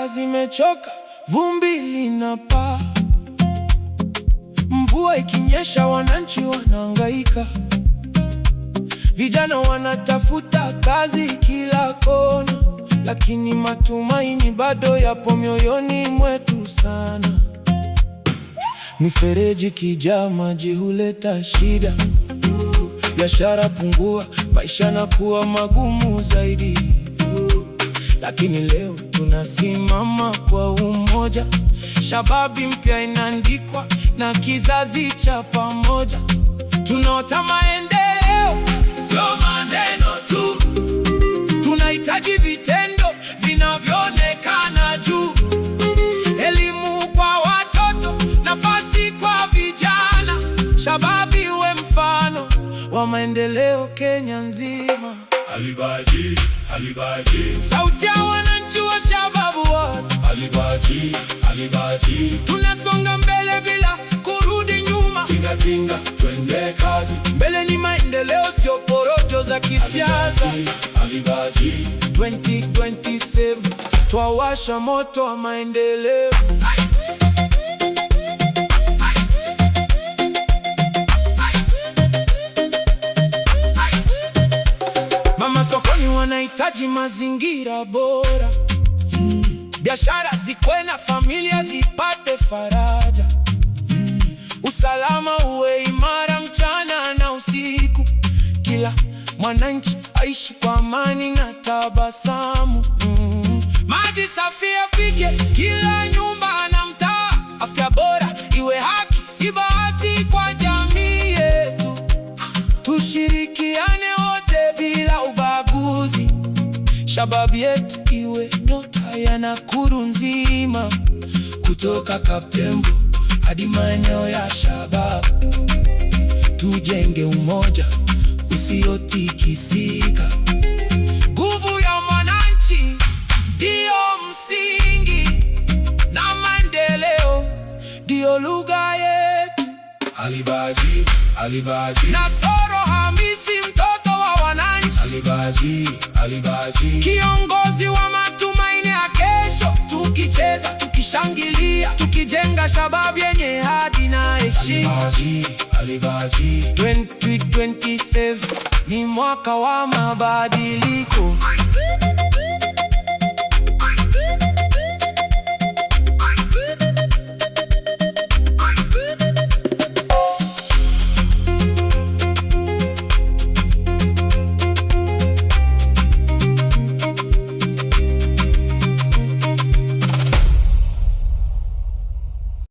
barabara zimechoka, vumbi linapaa. Mvua ikinyesha, wananchi wanahangaika. Vijana wanatafuta kazi kila kona, lakini matumaini bado yapo mioyoni mwetu sana. Mifereji kijaa, maji huleta shida. Biashara pungua, maisha yanakuwa magumu zaidi. Lakini leo tunasimama kwa umoja. Shababi mpya inaandikwa na kizazi cha pamoja. Tunaota maendeleo, sio maneno tu. Tunahitaji vitendo vinavyoonekana juu. Elimu kwa watoto, nafasi kwa vijana. Shababi uwe mfano wa maendeleo Kenya nzima. Alibaji, Alibaji, sauti ya wananchi wa Shababu wote. Alibaji, Alibaji, tunasonga mbele bila kurudi nyuma. Tinga tinga, twende kazi. Mbele ni maendeleo, sio porojo za kisiasa. Alibaji, 2027 twawasha moto wa maendeleo. Mama sokoni wanahitaji mazingira bora. Biashara zikue na familia zipate faraja. Usalama uwe imara mchana na usiku. Kila mwananchi aishi kwa amani na tabasamu. Maji safi yafike kila nyumba na mtaa. Afya bora iwe haki, si bahati kwa jamii yetu. Tushirikiane wote bila ubaguzi. Shababi yetu iwe nyota ya Nakuru nzima. Kutoka Kaptembo hadi maeneo ya Shababu. Tujenge umoja usiotikisika. Nguvu ya mwananchi ndio msingi, na maendeleo ndio lugha yetu. Alibaji, Alibaji, Nasoro Hamisi, mtoto wa wananchi. Alibaji, Alibaji, kiongozi wa matumaini ya kesho. Tukicheza, tukishangilia, tukijenga Shababu yenye hadhi na heshima. Alibaji, Alibaji, 2027 ni mwaka wa mabadiliko.